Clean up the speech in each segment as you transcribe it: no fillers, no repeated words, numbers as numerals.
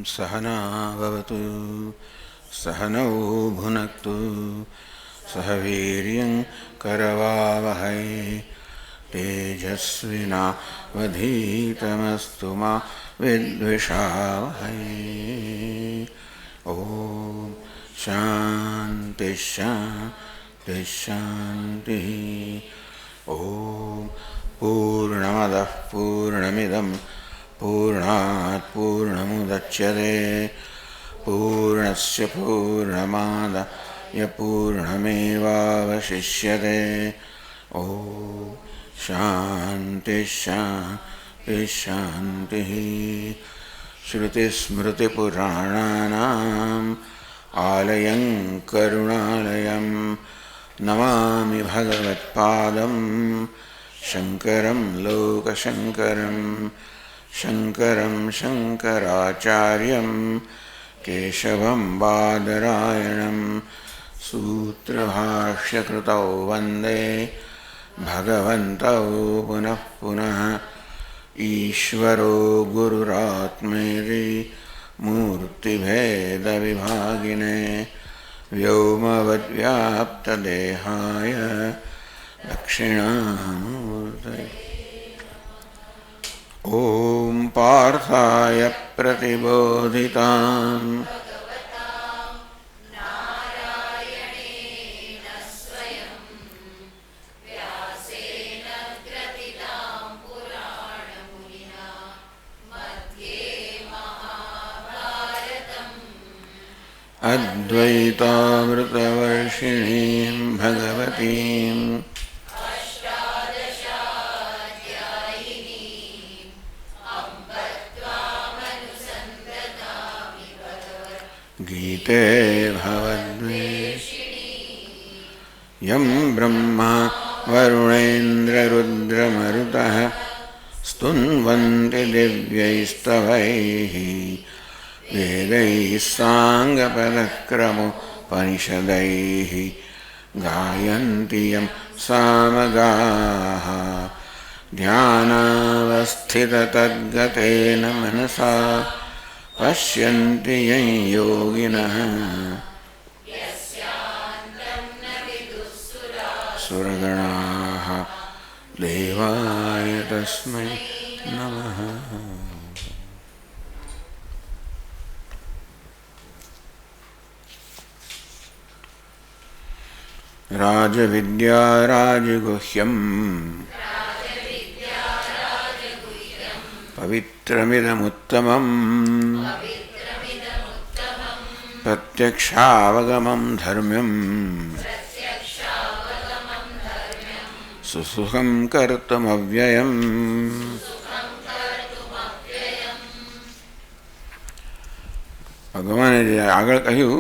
सहना भवतु सहनौ भुनक्तु सह वीर्यं करवावहै तेजस्विनावधीतमस्तु मा विद्विषावहै। ॐ शान्ति शान्ति शान्तिः। ॐ पूर्णमदः पूर्णमिदं पूर्णात् पूर्णमुदच्यते पूर्णस्य पूर्णमादाय पूर्णमेवावशिष्यते। ॐ शान्ति शान्ति शान्तिः। श्रुतिस्मृतिपुराणानाम् आलयं करुणालयं नमामि भगवत्पादं शङ्करं लोकशङ्करं शङ्करं शङ्कराचार्यं केशवं बादरायणं सूत्रभाष्यकृतौ वन्दे भगवन्तौ पुनः पुनः। ईश्वरो गुरुरात्मेति मूर्तिभेदविभागिने व्योमवद्व्याप्तदेहाय दक्षिणामूर्तये। ॐ पार्थाय प्रतिबोधिताम् अद्वैतामृतवर्षिणीं भगवतीं गीते भवद्वेषिणी यं ब्रह्मा वरुणेन्द्ररुद्रमरुतः स्तुन्वन्ति दिव्यैस्तवैः वेदैः साङ्गपदक्रमोपनिषदैः गायन्ति यं सामगाः ध्यानावस्थिततद्गतेन मनसा पश्यन्ति यं योगिनः सुरगणाः देवाय तस्मै नमः। राजविद्या राजगुह्यम् पवित्रमिदमुत्तमम् प्रत्यक्षावगमं धर्म्यम् सुसुखं कर्तुमव्ययम्। भगवाने जे આગળ કહ્યું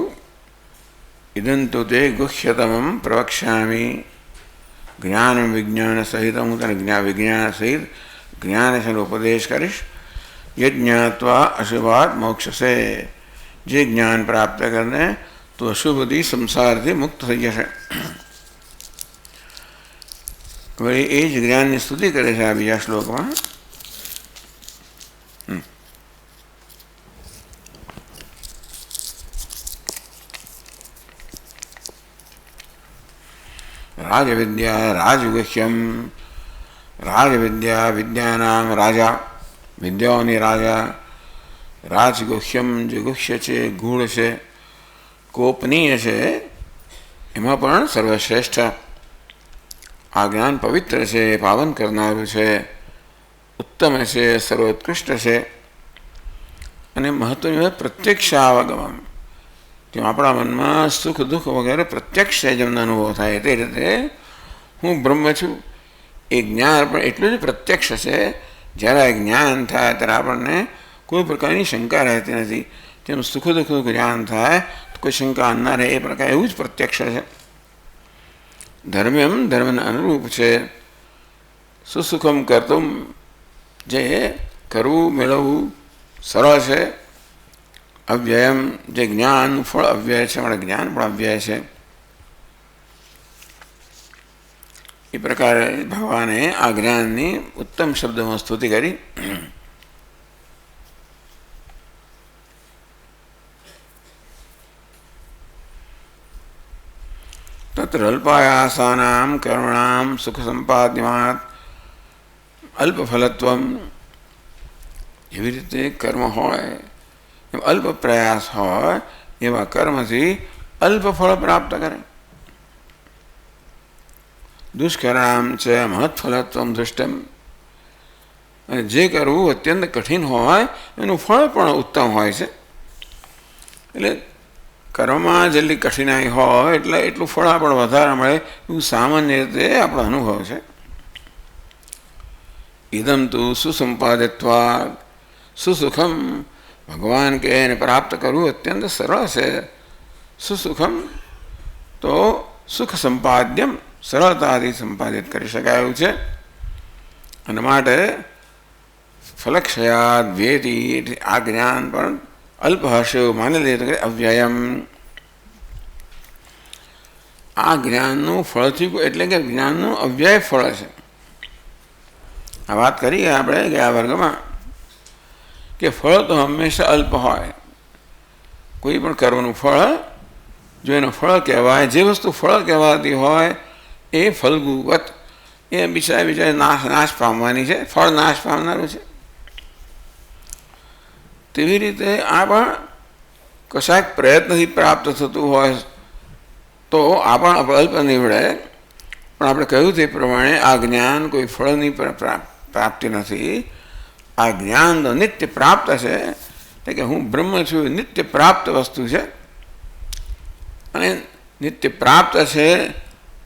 इदंतु ते गुह्यतमं प्रवक्ष्यामि ज्ञान विज्ञान सहित हूँ तने विज्ञान सहित ज्ञान से उपदेश करीश। ये ज्ञात्वा अशुभात मोक्ष से जे ज्ञान प्राप्त करने तो अशुभति संसार से मुक्त થઈ જશે। वही એ જ જ્ઞાનની સ્તુતિ કરે છે આ બીજા શ્લોકમાં। राजविद्या राजगुह्यम राजविद्या विद्यानाम राजा विद्याओनी राजा राजगुह्यम जो गुह्य है गूढ़ है गोपनीय है एमां पण सर्वश्रेष्ठ आ ज्ञान पवित्र है पावन करनारू है उत्तम है सर्वोत्कृष्ट है अने महत्वनी प्रत्यक्ष आवगमन तेम अपना मन में सुख दुख वगैरह प्रत्यक्ष जमना अनुभव थाय ते रीते हूँ ब्रह्म छूँ ए ज्ञान पण एटलुं ज प्रत्यक्ष है। ज्यारे ज्ञान थाय त्यारे आपणने कोई प्रकारनी शंका रहती नहीं। तेम सुख दुख ज्ञान थाय तो कोई शंका न रहे ए प्रकार एवं ज प्रत्यक्ष है। धर्म्यम धर्मने अनुरूप है सुसुखम कर्तुं जे करवुं मेळववुं सरल है। अव्ययम जे ज्ञान फल अव्यय है मारे ज्ञान पण अव्यय है। इस प्रकार भगवाने आ ज्ञाननी उत्तम शब्द में स्तुति करी। તત્ર અલ્પાયાસાનામ કર્મણામ સુખ સંપાદ્યમાત અલ્પફલત્વમ. એવી રીતે કર્મ હોય એમ અલ્પ પ્રયાસ હોય એવા કર્મથી અલ્પ ફળ પ્રાપ્ત કરે. દુષ્કરામ છે મહત્ફલત્વમ દૃષ્ટમ. અને જે કરવું અત્યંત કઠિન હોય એનું ફળ પણ ઉત્તમ હોય છે. એટલે કર્મમાં જેટલી કઠિનાઈ હોય એટલે એટલું ફળ આપણે વધારે મળે એવું સામાન્ય રીતે આપણો અનુભવ છે. ઇદમ તો સુસંપાદિત્વા સુસુખમ. ભગવાન કે એને પ્રાપ્ત કરવું અત્યંત સરળ છે. સુસુખમ તો સુખ સંપાદ્યમ, સરળતાથી સંપાદિત કરી શકાયું છે. અને માટે ફલક્ષયાદ વેદી, આ જ્ઞાન પણ અલ્પ હશે એવું માની લે તો કે અવ્યયમ. આ જ્ઞાનનું ફળથી એટલે કે જ્ઞાનનું અવ્યય ફળ છે. આ વાત કરીએ આપણે ગયા વર્ગમાં કે ફળ તો હંમેશા અલ્પ હોય. કોઈ પણ કર્મનું ફળ જો એનું ફળ કહેવાય, જે વસ્તુ ફળ કહેવાતી હોય એ ફલગુવત, એ બીજા નાશ પામવાની છે. ફળ નાશ પામનારું છે. તેવી રીતે આ પણ કશાક પ્રયત્નથી પ્રાપ્ત થતું હોય તો આ પણ અલ્પ નીવડે. પણ આપણે કહ્યું તે પ્રમાણે આ જ્ઞાન કોઈ ફળની પ્રાપ્તિ નથી. આ જ્ઞાન તો નિત્ય પ્રાપ્ત છે. એટલે કે હું બ્રહ્મ છું, નિત્ય પ્રાપ્ત વસ્તુ છે. અને નિત્ય પ્રાપ્ત છે,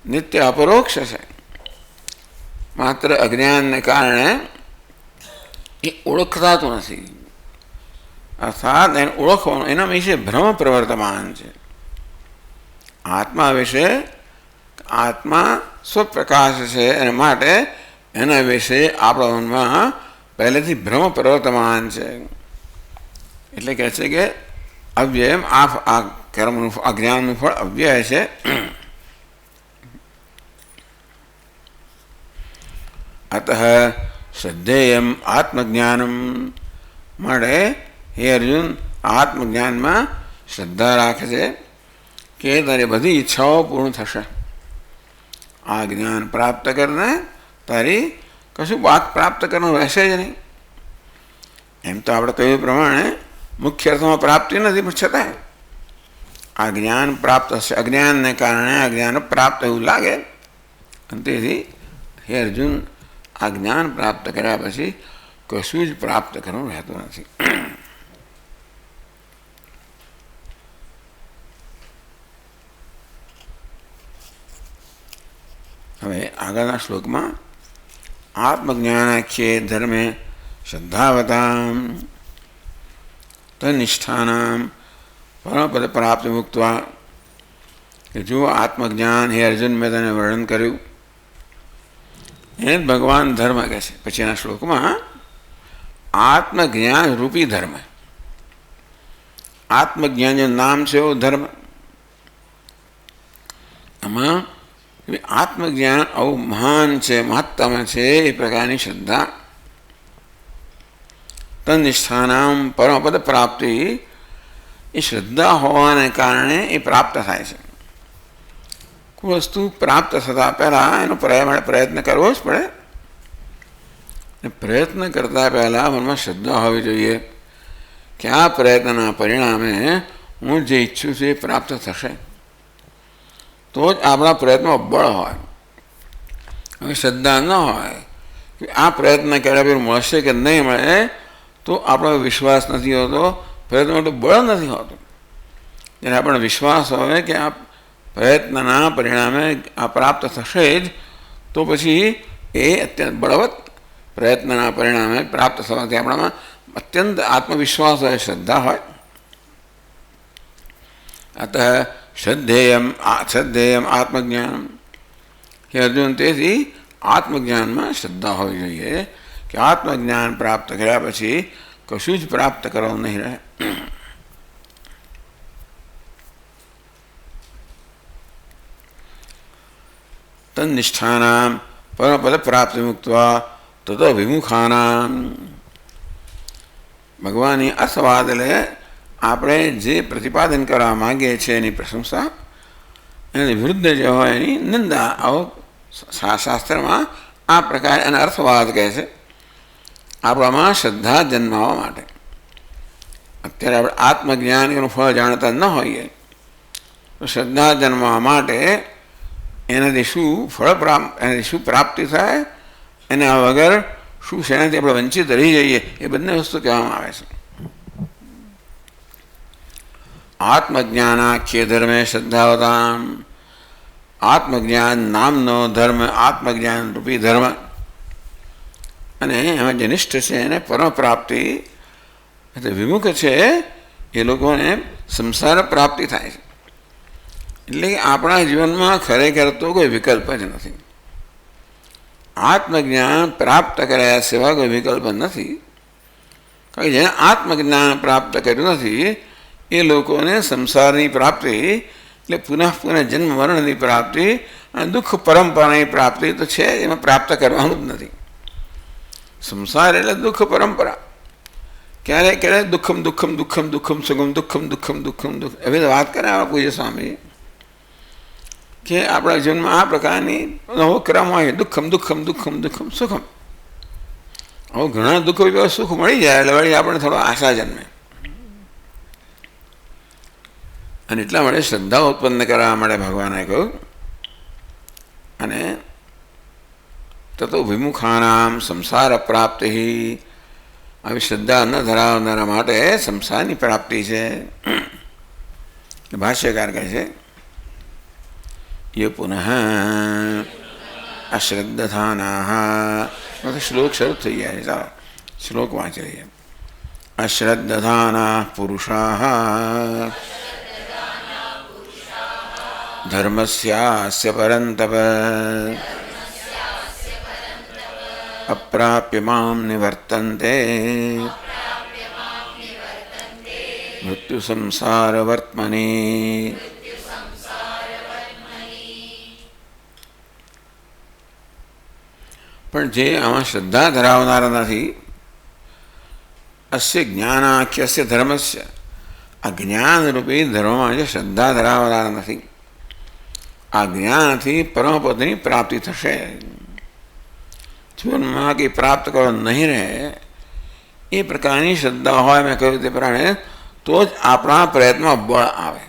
નિત્ય અપરોક્ષ છે. માત્ર અજ્ઞાનને કારણે એ ઓળખતાતું નથી. અર્થાત એને ઓળખવાનું, એના વિશે ભ્રમ પ્રવર્તમાન છે. આત્મા વિશે, આત્મા સ્વપ્રકાશ છે એને માટે એના વિશે આપણા મનમાં પહેલેથી ભ્રમ પ્રવર્તમાન છે. એટલે કહે છે કે અવ્યયમ, આ કર્મનું, આ જ્ઞાનનું ફળ અવ્યય છે. અતઃ શ્રદ્ધેયમ આત્મજ્ઞાનમ. માટે હે અર્જુન, આત્મજ્ઞાનમાં શ્રદ્ધા રાખે છે કે તારી બધી ઈચ્છાઓ પૂર્ણ થશે. આ જ્ઞાન પ્રાપ્ત કરીને તારી કશું વાત પ્રાપ્ત કરવાનું રહેશે જ નહીં. એમ તો આપણે કહ્યું પ્રમાણે મુખ્ય અર્થમાં પ્રાપ્તિ નથી, પણ છતાં આ જ્ઞાન પ્રાપ્ત હશે. અજ્ઞાનને કારણે આ જ્ઞાન પ્રાપ્ત એવું લાગે. અને તેથી હે અર્જુન, આ જ્ઞાન પ્રાપ્ત કર્યા પછી કશું જ પ્રાપ્ત કરવું રહેતું નથી. હવે આગળના શ્લોકમાં આત્મજ્ઞાનાખ્યે ધર્મે શ્રદ્ધાવતામ તનિષ્ઠાનામ પરમપદ પ્રાપ્તિ મુક્તવા. કે જો આત્મજ્ઞાન, હે અર્જુન મેં તને વર્ણન કર્યું, એને જ ભગવાન ધર્મ કહે છે. પછીના શ્લોકમાં આત્મજ્ઞાન રૂપી ધર્મ, આત્મજ્ઞાનનું નામ છે એવો ધર્મ. આમાં આત્મજ્ઞાન આવું મહાન છે, મહત્તમ છે એ પ્રકારની શ્રદ્ધા. તનિષ્ઠાનામ પરમપદ પ્રાપ્તિ, એ શ્રદ્ધા હોવાને કારણે એ પ્રાપ્ત થાય છે. કોઈ વસ્તુ પ્રાપ્ત થતાં પહેલાં એનો પ્રયત્ન કરવો જ પડે. પ્રયત્ન કરતાં પહેલાં મનમાં શ્રદ્ધા હોવી જોઈએ કે આ પ્રયત્નના પરિણામે હું જે ઈચ્છું છું એ પ્રાપ્ત થશે. તો જ આપણા પ્રયત્નો બળ હોય. હવે શ્રદ્ધા ન હોય કે આ પ્રયત્ન કર્યા પછી મળશે કે નહીં મળે, તો આપણો વિશ્વાસ નથી હોતો, પ્રયત્ન માટે બળ નથી હોતું. જ્યારે આપણને વિશ્વાસ હોય કે આ પ્રયત્નના પરિણામે આ પ્રાપ્ત થશે જ, તો પછી એ અત્યંત બળવત પ્રયત્નના પરિણામે પ્રાપ્ત થવાથી આપણામાં અત્યંત આત્મવિશ્વાસ હોય, શ્રદ્ધા હોય. અતઃ શ્રદ્ધેયમ આત્મજ્ઞાન. કે અર્જુન, તેથી આત્મજ્ઞાનમાં શ્રદ્ધા હોવી જોઈએ કે આત્મજ્ઞાન પ્રાપ્ત કર્યા પછી કશું જ પ્રાપ્ત કરવાનું નહીં રહે. તનિષ્ઠાનામ પરમપદ પ્રાપ્તિ મુક્તવા તતો વિમુખાનામ. ભગવાનની અર્થવાદ એટલે આપણે જે પ્રતિપાદન કરવા માગીએ છીએ એની પ્રશંસા, એની વિરુદ્ધ જે હોય એની નિંદા. આવો શાસ્ત્રમાં આ પ્રકારે એના અર્થવાદ કહે છે. આપણામાં શ્રદ્ધા જન્માવા માટે. અત્યારે આપણે આત્મજ્ઞાનનું ફળ જાણતા ન હોઈએ તો શ્રદ્ધા જન્મવા માટે એનાથી શું ફળ એનાથી શું પ્રાપ્તિ થાય, એના વગર શું શેનાથી આપણે વંચિત રહી જઈએ, એ બંને વસ્તુ કહેવામાં આવે છે. આત્મજ્ઞાનાખ્ય ધર્મે શ્રદ્ધાવતામ. આત્મજ્ઞાન નામનો ધર્મ, આત્મજ્ઞાન રૂપી ધર્મ, અને એમાં જે નિષ્ઠ છે એને પરમ પ્રાપ્તિ એટલે વિમુખ છે એ લોકોને સંસાર પ્રાપ્તિ થાય છે. એટલે કે આપણા જીવનમાં ખરેખર તો કોઈ વિકલ્પ જ નથી. આત્મજ્ઞાન પ્રાપ્ત કર્યા સિવાય કોઈ વિકલ્પ નથી. કારણ કે જેને આત્મજ્ઞાન પ્રાપ્ત કર્યું નથી એ લોકોને સંસારની પ્રાપ્તિ એટલે પુનઃ પુનઃ જન્મ મરણની પ્રાપ્તિ અને દુઃખ પરંપરાની પ્રાપ્તિ તો છે, એમાં પ્રાપ્ત કરવાનું જ નથી. સંસાર એટલે દુઃખ પરંપરા. ક્યારેક ક્યારેક દુઃખમ દુઃખમ દુઃખમ દુઃખમ સુખમ દુઃખમ દુઃખમ દુઃખમ દુઃખ એવી તો વાત કરે આપણા પૂજ્ય સ્વામી કે આપણા જીવનમાં આ પ્રકારની નવો ક્રમ હોય, દુઃખમ દુઃખમ દુઃખમ દુઃખમ સુખમ. હવે ઘણા દુઃખો સુખ મળી જાય એટલે વળી આપણે થોડો આશા જન્મે, અને એટલા માટે શ્રદ્ધા ઉત્પન્ન કરવા માટે ભગવાને કહ્યું. અને તતો વિમુખાનામ સંસાર પ્રાપ્તિ. આવી શ્રદ્ધા ન ધરાવનારા માટે સંસારની પ્રાપ્તિ છે. ભાષ્યકાર કહે છે યે પુનઃ અશ્રદ્ધાના. શ્લોક શરૂ થઈ જાય છે. ચાલો શ્લોક વાંચી લઈએ. અશ્રદ્ધાના પુરુષા ધર્મસ્યાસ્ય પરંતપ અપ્રાપ્ય મામ નિવર્તન્તે મૃત્યુ સંસાર વર્ત્મની. પણ જે આમાં શ્રદ્ધા ધરાવનારા નથી, અસ્ય જ્ઞાનાખ્યસ્ય ધર્મસ્ય, આ જ્ઞાનરૂપી ધર્મમાં જે શ્રદ્ધા ધરાવનારા નથી, આ જ્ઞાનથી પરમપદની પ્રાપ્તિ થશે. જીવનમાં કંઈ પ્રાપ્ત કરવા નહીં રહે એ પ્રકારની શ્રદ્ધા હોય, મેં કહ્યું તે પ્રમાણે, તો જ આપણા પ્રયત્નમાં બળ આવે.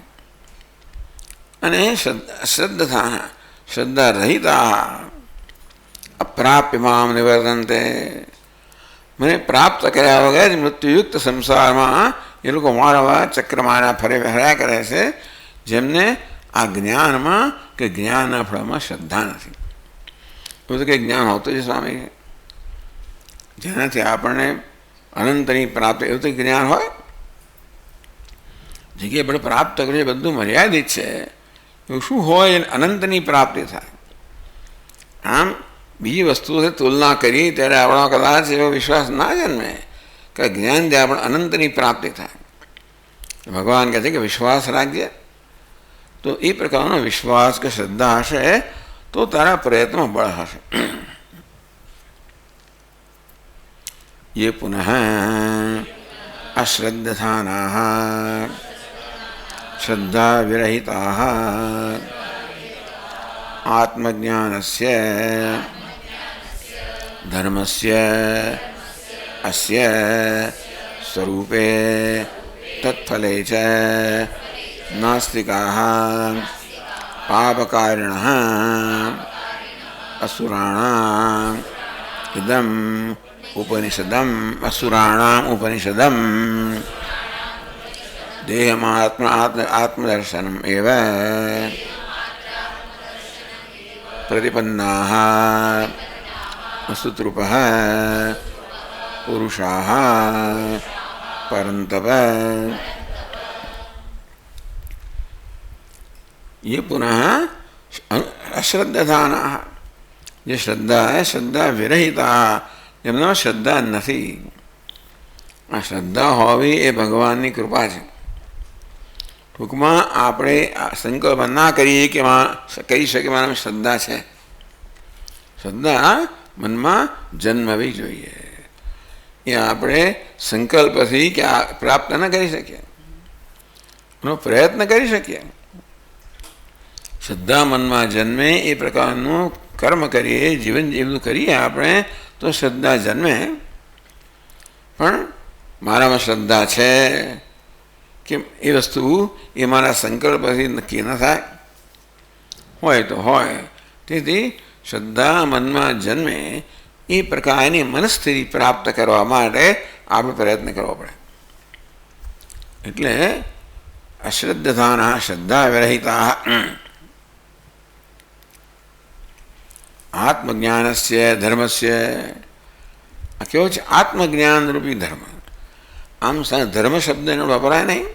અને શ્રદ્ધા શ્રદ્ધા રહિતા અપ્રાપ્ય મામ નિવર્તન્તે. મને પ્રાપ્ત કર્યા વગર મૃત્યુયુક્ત સંસારમાં એ લોકો વારંવાર ચક્રમારા ફર્યા કરે છે, જેમને આ જ્ઞાનમાં કે જ્ઞાનના ફળમાં શ્રદ્ધા નથી. એવું તો કંઈ જ્ઞાન હોતું જ સ્વામી, જેનાથી આપણને અનંતની પ્રાપ્તિ, એવું તો જ્ઞાન હોય. જગ્યાએ આપણે પ્રાપ્ત કરીએ બધું મર્યાદિત છે, એવું શું હોય અનંતની પ્રાપ્તિ થાય. આમ બીજી વસ્તુઓથી તુલના કરીએ ત્યારે આપણો કદાચ એવો વિશ્વાસ ના જન્મે કે જ્ઞાનથી આપણે અનંતની પ્રાપ્તિ થાય. ભગવાન કહે છે કે વિશ્વાસ રાખજે. તો એ પ્રકારનો વિશ્વાસ કે શ્રદ્ધા હશે તો તારા પ્રયત્નમાં બળ હશે. યે પુનઃ અશ્રદ્ધાના શ્રદ્ધા વિરહિતા આત્મજ્ઞાનસ્ય ધર્મસ્ય અસ્ય સ્વરૂપે તત્ફલે ચ નાસ્તિકાઃ પાપકારિણઃ અસુરાણામ ઇદમ ઉપનિષદમ અસુરાણામ ઉપનિષદમ આત્મદર્શનમ એવ પ્રતિપન્નાઃ સુતૃપઃ પુરુષાઃ પરંતપ. ये पुनः अश्रद्धाना, જે શ્રદ્ધા એ શ્રદ્ધા વિરહિતા, એમનો શ્રદ્ધા નથી. આ શ્રદ્ધા હોવી એ ભગવાનની કૃપા છે. ટૂંકમાં આપણે સંકલ્પ ના કરીએ કે કહી શકીએ મારામાં શ્રદ્ધા છે. શ્રદ્ધા મનમાં જન્મવી જોઈએ. એ આપણે સંકલ્પથી કે પ્રાપ્ત ન કરી શકીએ, એનો પ્રયત્ન કરી શકીએ. શ્રદ્ધા મનમાં જન્મે એ પ્રકારનું કર્મ કરીએ, જીવન જેવું કરીએ આપણે તો શ્રદ્ધા જન્મે. પણ મારામાં શ્રદ્ધા છે કે એ વસ્તુ એ મારા સંકલ્પથી નક્કી ન થાય, હોય તો હોય. તેથી શ્રદ્ધા મનમાં જન્મે એ પ્રકારની મનસ્થિતિ પ્રાપ્ત કરવા માટે આપણે પ્રયત્ન કરવો પડે. એટલે અશ્રદ્ધાના શ્રદ્ધા વિરહિતા આત્મજ્ઞાનસ્ય ધર્મસ્ય. આ કેવો છે? આત્મજ્ઞાન રૂપી ધર્મ. આમ ધર્મ શબ્દ એનો વપરાય નહીં,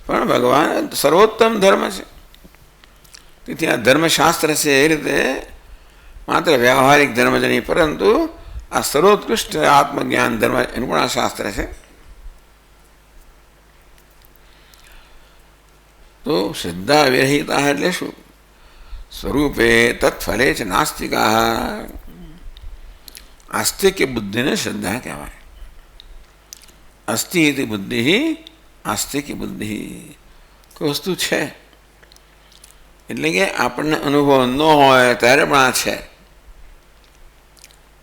પણ ભગવાન સર્વોત્તમ ધર્મ છે. તેથી આ ધર્મશાસ્ત્ર છે એ રીતે માત્ર વ્યવહારિક ધર્મ જ નહીં, પરંતુ આ સર્વોત્કૃષ્ટ આત્મજ્ઞાન ધર્મ એનું પણ આ શાસ્ત્ર છે. તો શ્રદ્ધા વિરહિતા એટલે શું? સ્વરૂપે તત્ફલે છે નાસ્તિકા. આસ્તિક બુદ્ધિને શ્રદ્ધા કહેવાય. અસ્તિ ઇતિ બુદ્ધિ આસ્તિક બુદ્ધિ. કોઈ વસ્તુ છે એટલે કે આપણને અનુભવ ન હોય ત્યારે પણ આ છે.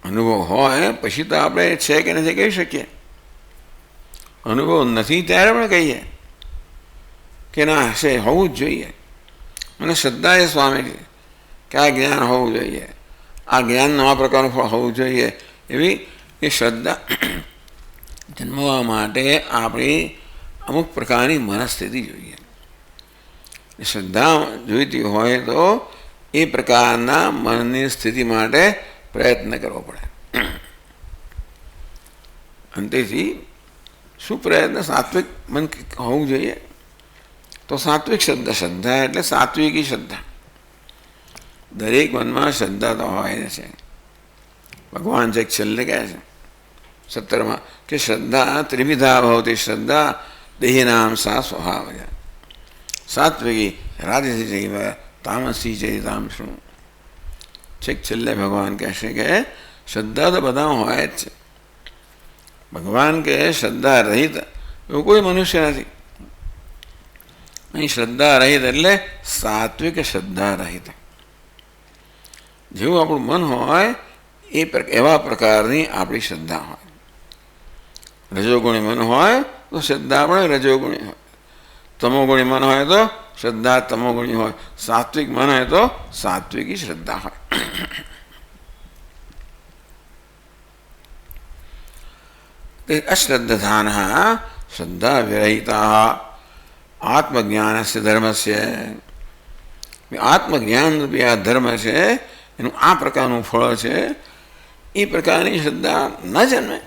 અનુભવ હોય પછી તો આપણે છે કે નથી કહી શકીએ. અનુભવ નથી ત્યારે પણ કહીએ કે ના હશે, હોવું જ જોઈએ. મને શ્રદ્ધા એ સ્વામીજી કે આ જ્ઞાન હોવું જોઈએ, આ જ્ઞાનનું આ પ્રકારનું ફળ હોવું જોઈએ. એવી એ શ્રદ્ધા જન્મવા માટે આપણી અમુક પ્રકારની મનસ્થિતિ જોઈએ. શ્રદ્ધા જોઈતી હોય તો એ પ્રકારના મનની સ્થિતિ માટે પ્રયત્ન કરવો પડે. અંતેથી શું પ્રયત્ન? સાત્વિક મન હોવું જોઈએ. તો સાત્વિક શ્રદ્ધા એટલે સાત્વિકી શ્રદ્ધા. દરેક મનમાં શ્રદ્ધા તો હોય છે. ભગવાન છે છેલ્લે કહે છે 17માં કે શ્રદ્ધા ત્રિવિધા ભવતી શ્રદ્ધા દેહિનામ સા સ્વભાવ. સાત્વિકી રાજસી જૈવ તામસી જૈતામ શું. છેક છેલ્લે ભગવાન કહેશે કે શ્રદ્ધા તો બધા હોય જ છે. ભગવાન કહે શ્રદ્ધા રહિત એવું કોઈ મનુષ્ય નથી. અહીં શ્રદ્ધા રહિત એટલે સાત્વિક શ્રદ્ધા રહિત. જેવું આપણું મન હોય એવા પ્રકારની આપણી શ્રદ્ધા હોય. રજોગુણી મન હોય તો શ્રદ્ધા પણ રજોગુણી હોય. તમોગુણી મન હોય તો શ્રદ્ધા તમોગુણી હોય. સાત્વિક મન હોય તો સાત્વિકી શ્રદ્ધા હોય. અશ્રદ્ધાન શ્રદ્ધા વિરહિતા આત્મજ્ઞાનસ્ય ધર્મસ્ય. આત્મજ્ઞાન રૂપી આ ધર્મ છે એનું આ પ્રકારનું ફળ છે. એ પ્રકારની શ્રદ્ધા ન જન્મે.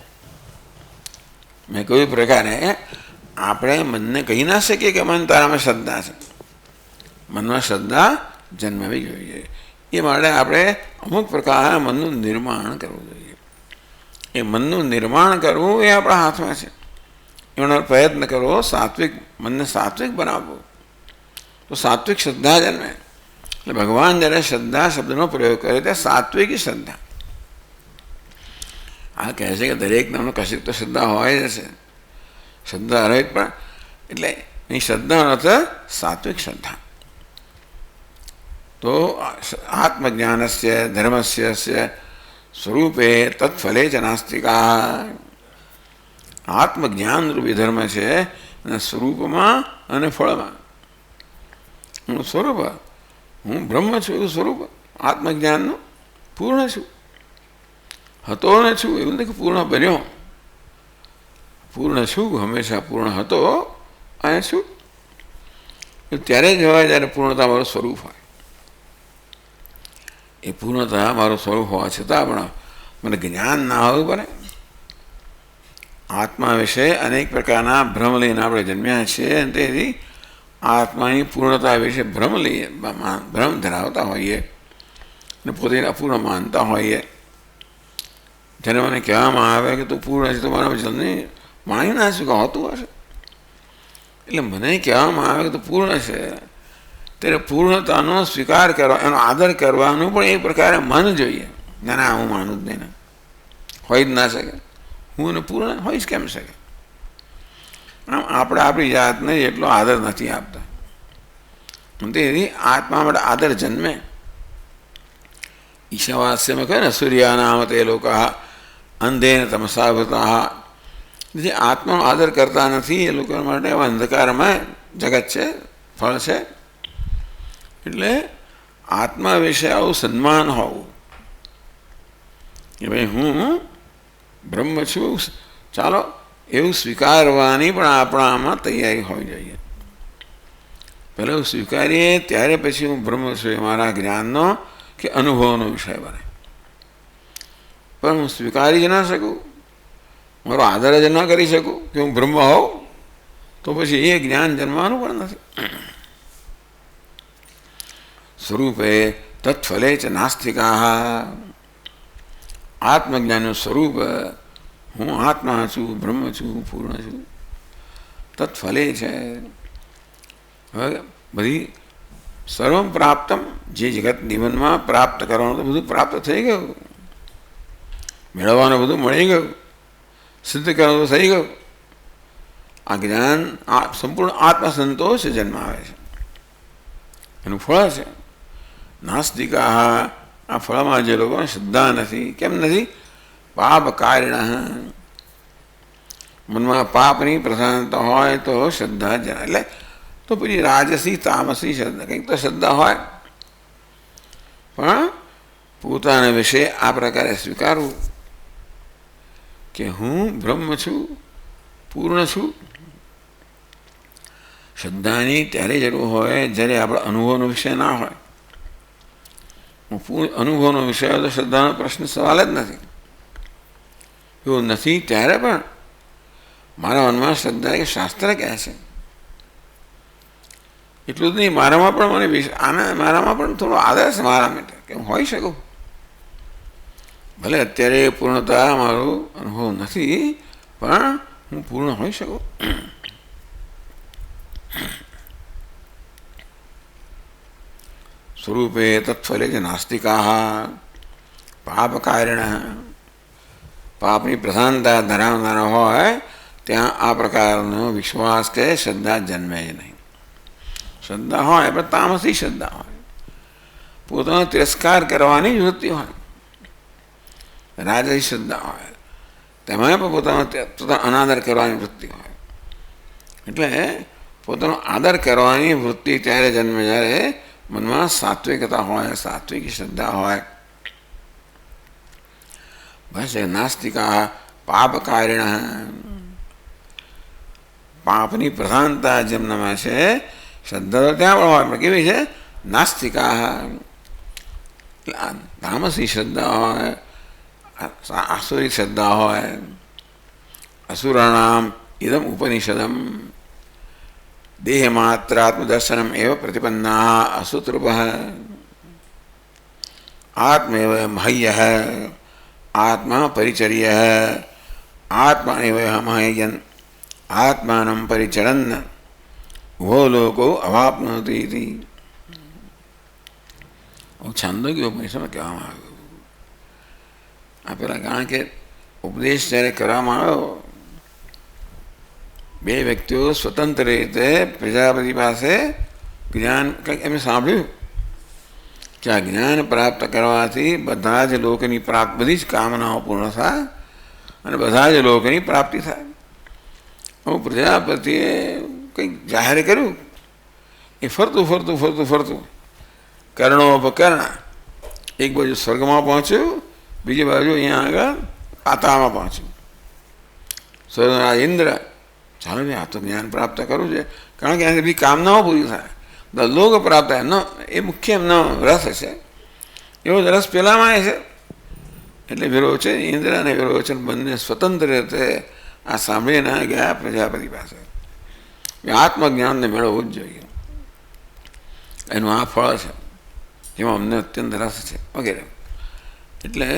મેં કોઈ પ્રકારે આપણે મનને કહી ના શકીએ કે મન તારામાં શ્રદ્ધા છે. મનમાં શ્રદ્ધા જન્મવી જોઈએ. એ માટે આપણે અમુક પ્રકારના મનનું નિર્માણ કરવું જોઈએ. એ મનનું નિર્માણ કરવું એ આપણા હાથમાં છે. એનો પ્રયત્ન કરવો, સાત્વિક મનને સાત્વિક બનાવવું તો સાત્વિક શ્રદ્ધા જન્મે. એટલે ભગવાન જ્યારે શ્રદ્ધા શબ્દનો પ્રયોગ કરે ત્યારે સાત્વિકી શ્રદ્ધા. આ કહે છે કે દરેક નામનો કશીક તો શ્રદ્ધા હોય જ છે. શ્રદ્ધા રહિત પણ એટલે અહીં શ્રદ્ધાનો અર્થ સાત્વિક શ્રદ્ધા. તો આત્મજ્ઞાનસ્ય ધર્મસ્ય સ્વરૂપે તત્ફલે જ નાસ્તિકા. આત્મજ્ઞાન રૂપી ધર્મ છે અને સ્વરૂપમાં અને ફળમાં. હું સ્વરૂપ, હું બ્રહ્મ છું એવું સ્વરૂપ આત્મજ્ઞાનનું પૂર્ણ છું. હતો ને છું એવું નથી કે પૂર્ણ બન્યો. પૂર્ણ છું, હંમેશા પૂર્ણ હતો અને છું. ત્યારે જ હોય જ્યારે પૂર્ણતા મારું સ્વરૂપ હોય. એ પૂર્ણતા મારું સ્વરૂપ હોવા છતાં પણ મને જ્ઞાન ના હોવું પડે. આત્મા વિશે અનેક પ્રકારના ભ્રમ લઈને આપણે જન્મ્યા છીએ અને તેથી આત્માની પૂર્ણતા વિશે ભ્રમ ધરાવતા હોઈએ અને પોતે અપૂર્ણ માનતા હોઈએ. જ્યારે મને કહેવામાં આવે કે તું પૂર્ણ છે તો મારા જલ્દી માની ના છું કે હોતું હશે. એટલે મને કહેવામાં આવે કે તું પૂર્ણ છે ત્યારે પૂર્ણતાનો સ્વીકાર કરવા, એનો આદર કરવાનું પણ એ પ્રકારે મન જોઈએ. ના ના હું માનું જ નહીં, હોય જ ના શકે. હું એને પૂર્ણ હોઈ જ કેમ શકે? આમ આપણે આપણી જાતને એટલો આદર નથી આપતા. તેથી આત્મા માટે આદર જન્મે. ઈશાવાસ્યમાં કહે ને સૂર્યાનામ તે લોકો અંધેન તમસાવૃતા. જે આત્માનો આદર કરતા નથી એ લોકો માટે અંધકારમાં જગત છે, ફળ છે. એટલે આત્મા વિશે આવું સન્માન હોવું કે ભાઈ હું બ્રહ્મ છું, ચાલો એવું સ્વીકારવાની પણ આપણામાં તૈયારી હોવી જોઈએ. પહેલાં હું સ્વીકારીએ ત્યારે પછી હું બ્રહ્મ છું એ મારા જ્ઞાનનો કે અનુભવનો વિષય બને. પણ હું સ્વીકારી જ ના શકું, મારો આદર જ ન કરી શકું કે હું બ્રહ્મ હોઉં, તો પછી એ જ્ઞાન જન્મવાનું પણ નથી. સ્વરૂપે તત્ફલે ચ નાસ્તિકા. આત્મજ્ઞાનનું સ્વરૂપ હું આત્મા છું, બ્રહ્મ છું, પૂર્ણ છું. તત્ફલે છે હવે બધી સર્વમ પ્રાપ્તમ, જે જગત જીવનમાં પ્રાપ્ત કરવાનું તો બધું પ્રાપ્ત થઈ ગયું, મેળવવાનું બધું મળી ગયું, સિદ્ધ કરવાનું થઈ ગયું. આ જ્ઞાન સંપૂર્ણ આત્મસંતોષ જન્મ આવે છે, એનું ફળ છે. નાસ્તિકા, આ ફળમાં જે લોકોને શ્રદ્ધા નથી. કેમ નથી? પાપ કારિણ. મનમાં પાપની પ્રધાનતા હોય તો શ્રદ્ધા જ, એટલે તો પછી રાજસી તામસી શ્રદ્ધા, કંઈક તો શ્રદ્ધા હોય. પણ પોતાના વિશે આ પ્રકારે સ્વીકારવું કે હું બ્રહ્મ છું, પૂર્ણ છું. શ્રદ્ધાની ત્યારે જરૂર હોય જ્યારે આપણા અનુભવનો વિષય ના હોય. અનુભવનો વિષય હોય તો શ્રદ્ધાનો પ્રશ્ન સવાલ જ નથી. એવું નથી ત્યારે પણ મારા મનમાં શ્રદ્ધા કે શાસ્ત્ર કહે છે એટલું જ નહીં, મારામાં પણ મને આના મારામાં પણ થોડો આદર છે મારા માટે કે હું હોઈ શકું. ભલે અત્યારે પૂર્ણતા મારો અનુભવ નથી, પણ હું પૂર્ણ હોઈ શકું. સ્વરૂપે તત્ફલે જ નાસ્તિકા પાપ કારિણ. પાપની પ્રધાનતા ધરાવનારા હોય ત્યાં આ પ્રકારનો વિશ્વાસ કે શ્રદ્ધા જન્મે જ નહીં. શ્રદ્ધા હોય પણ તામસી શ્રદ્ધા હોય, પોતાનો તિરસ્કાર કરવાની જ વૃત્તિ હોય. રાજસી શ્રદ્ધા હોય તેમાં પણ પોતાનો અનાદર કરવાની વૃત્તિ હોય. એટલે પોતાનો આદર કરવાની વૃત્તિ ત્યારે જન્મે જ્યારે મનમાં સાત્વિકતા હોય, સાત્વિક શ્રદ્ધા હોય. બસ નાસ્તિકા પાપ કારિણ. પાપની પ્રધાનતા જેમનામાં છે, શ્રદ્ધા તો ત્યાં પણ હોય પણ કેવી છે? નાસ્તિકા. તામસી શ્રદ્ધા હોય, આસુરી શ્રદ્ધા હોય. અસુરાણામ ઇદમ ઉપનિષદમ દેહ માત્ર આત્મદર્શનમ એવ પ્રતિપન્ના અસુતૃપ આત્મેવ મહ્ય આત્મા પરિચર્ય આત્માનેવ મહ્યન આત્માનમ પરિચરન ઉભો લોકો અવાપનોતિ. છાંદોગ્ય ઉપનિષદમાં કહેવામાં આવ્યું. આ પેલા કારણ કે ઉપદેશ જ્યારે કરવામાં આવ્યો, બે વ્યક્તિઓ સ્વતંત્ર રીતે પ્રજાપતિ પાસે જ્ઞાન કંઈક એમને સાંભળ્યું કે આ જ્ઞાન પ્રાપ્ત કરવાથી બધા જ લોકોની બધી જ કામનાઓ પૂર્ણ થાય અને બધા જ લોકોની પ્રાપ્તિ થાય. હું પ્રજાપતિએ કંઈક જાહેર કર્યું, એ ફરતું ફરતું ફરતું ફરતું કર્ણો અપકર્ણ એક બાજુ સ્વર્ગમાં પહોંચ્યું, બીજી બાજુ અહીંયા આગળ પાતાળમાં પહોંચ્યું. સ્વર્ગના ઇન્દ્ર, ચાલો ભાઈ આ તો જ્ઞાન પ્રાપ્ત કરવું છે, કારણ કે એનાથી બધી કામનાઓ પૂરી થાય, લોક પ્રાપ્ત થાય. ન એ મુખ્ય એમનો રસ છે, એવો જ રસ પેલામાં છે. એટલે વિરોચન, ઇન્દ્ર અને વિરોચન બંને સ્વતંત્ર રીતે આ સાંભળીને ગયા પ્રજાપતિ પાસે. આત્મજ્ઞાનને મેળવવું જ જોઈએ, એનું આ ફળ છે જેમાં અમને અત્યંત રસ છે વગેરે. એટલે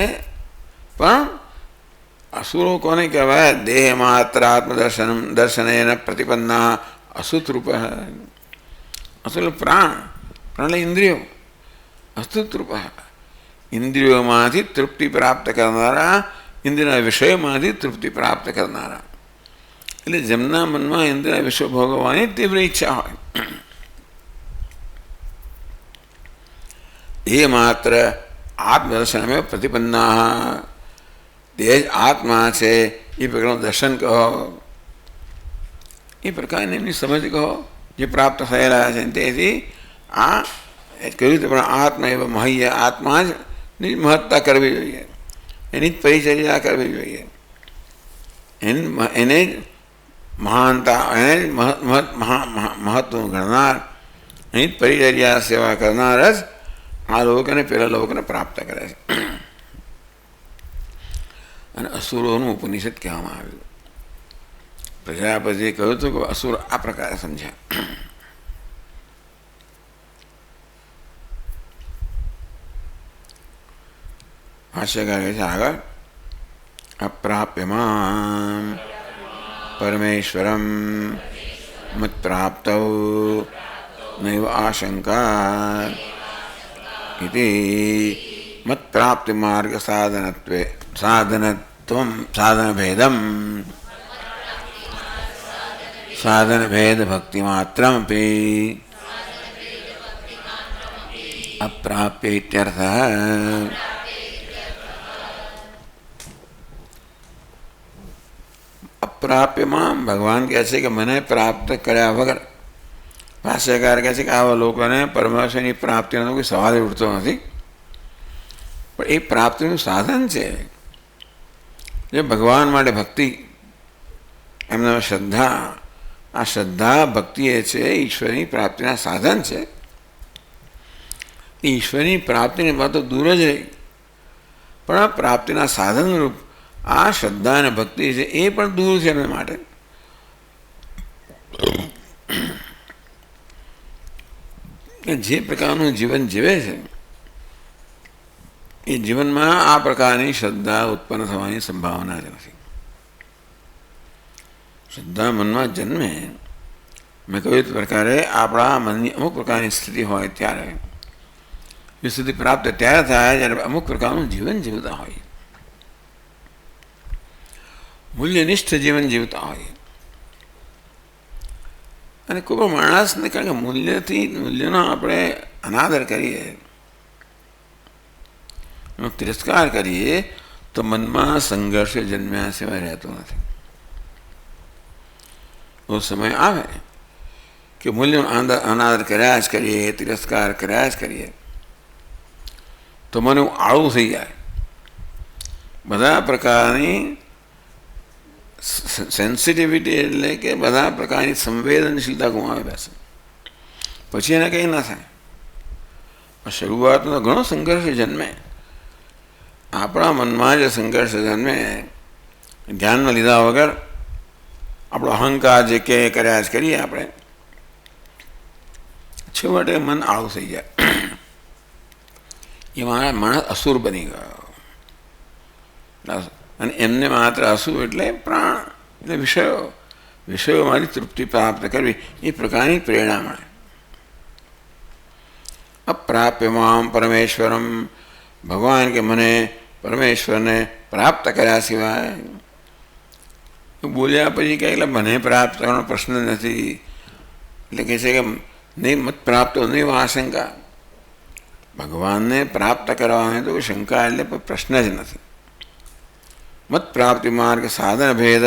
પણ અસુરો કોને કહેવાય? દેહ માત્ર દર્શનેન પ્રતિપન્ના અસુતરૂપ. અસુર પ્રાણ, પ્રાણ ઇન્દ્રિયો. અસુતરૂપ ઇન્દ્રિયોમાંથી તૃપ્તિ પ્રાપ્ત કરનારા, ઇન્દ્રિયના વિષયમાંથી તૃપ્તિ પ્રાપ્ત કરનારા. એટલે જેમના મનમાં ઇન્દ્રિય વિષય ભોગવવાની તીવ્ર ઈચ્છા હોય, ये मात्र आत्मदर्शन में प्रतिपन्ना तेज आत्मा से ये प्रकार दर्शन कहो, ये प्रकार ने समझ कहो જે પ્રાપ્ત થયેલા છે તેથી આ કહ્યું તો પણ આત્મા એવા મહ્ય આત્મા જ મહત્તા કરવી જોઈએ, એની જ પરિચર્યા કરવી જોઈએ, એને જ મહાનતા, એને જ મહત્વનું ગણનાર, એની જ પરિચર્યા સેવા કરનાર જ આ લોકોને પેલા લોકોને પ્રાપ્ત કરે છે. અને અસુરોનું ઉપનિષદ કહેવામાં આવ્યું. પ્રજાપતિએ કહ્યું હતું કે અસુર આ પ્રકારે સમજ્યા. ભાષ્યકાર કહે છે આગળ, અપ્રાપ્યમામ પરમેશ્વરમ મત્પ્રાપ્તૌ નૈવ આશંકા ઇતિ મત્પ્રાપ્તિ માર્ગ સાધનભેદમ साधन भेद भक्ति मात्रमपि अप्राप्य इत्यर्थः. अप्राप्य मां भगवान कहते कि मैंने प्राप्त કર્યા વગર, ભાષ્યકાર કહે છે કે આવા લોકોને પરમેશ્વરની પ્રાપ્તિનો કોઈ સવાલ ઉઠતો નથી, પણ એ પ્રાપ્તિનું સાધન છે. જે ભગવાન માટે ભક્તિ, એમના શ્રદ્ધા, આ શ્રદ્ધા ભક્તિ એ છે ઈશ્વરની પ્રાપ્તિના સાધન છે. ઈશ્વરની પ્રાપ્તિની વાત તો દૂર જ રહી, પણ આ પ્રાપ્તિના સાધનરૂપ આ શ્રદ્ધા અને ભક્તિ છે એ પણ દૂર છે એમના માટે. જે પ્રકારનું જીવન જીવે છે એ જીવનમાં આ પ્રકારની શ્રદ્ધા ઉત્પન્ન થવાની સંભાવના જ નથી. શ્રદ્ધા મનમાં જન્મે, મેં કહ્યું તે પ્રકારે આપણા મનની અમુક પ્રકારની સ્થિતિ હોય ત્યારે એ સ્થિતિ પ્રાપ્ત ત્યારે થાય જ્યારે અમુક પ્રકારનું જીવન જીવતા હોય, મૂલ્યનિષ્ઠ જીવન જીવતા હોય. અને કોઈ પણ માણસને કારણ કે મૂલ્યનો આપણે અનાદર કરીએ, એનો તિરસ્કાર કરીએ તો મનમાં સંઘર્ષ જન્મ્યા સિવાય રહેતો નથી. તો સમય આવે કે મૂલ્યનો અનાદર કર્યા જ કરીએ, તિરસ્કાર કર્યા જ કરીએ તો મને આળું થઈ જાય, બધા પ્રકારની સેન્સિટિવિટી એટલે કે બધા પ્રકારની સંવેદનશીલતા ગુમાવી બેસે, પછી એને કંઈ ના થાય. શરૂઆતમાં ઘણો સંઘર્ષ જન્મે, આપણા મનમાં જે સંઘર્ષ જન્મે ધ્યાનમાં લીધા વગર આપણો અહંકાર જે કે કર્યા જ કરીએ આપણે, છેવટે મન આળું થઈ જાય. એ માણસ અસુર બની ગયો. અને એમને માત્ર અસુર એટલે પ્રાણ, એટલે વિષયોમાંથી તૃપ્તિ પ્રાપ્ત કરવી, એ પ્રકારની પ્રેરણા મળે. અપ્રાપ્યમામ પરમેશ્વરમ, ભગવાન કે મને પરમેશ્વરને પ્રાપ્ત કર્યા સિવાય, બોલ્યા પછી કહે એટલે મને પ્રાપ્ત કરવાનો પ્રશ્ન નથી. એટલે કહે છે કે નહીં મત પ્રાપ્ત નહીં આશંકા, ભગવાનને પ્રાપ્ત કરવાની તો શંકા એટલે પ્રશ્ન જ નથી. મત પ્રાપ્તિ માર્ગ સાધન ભેદ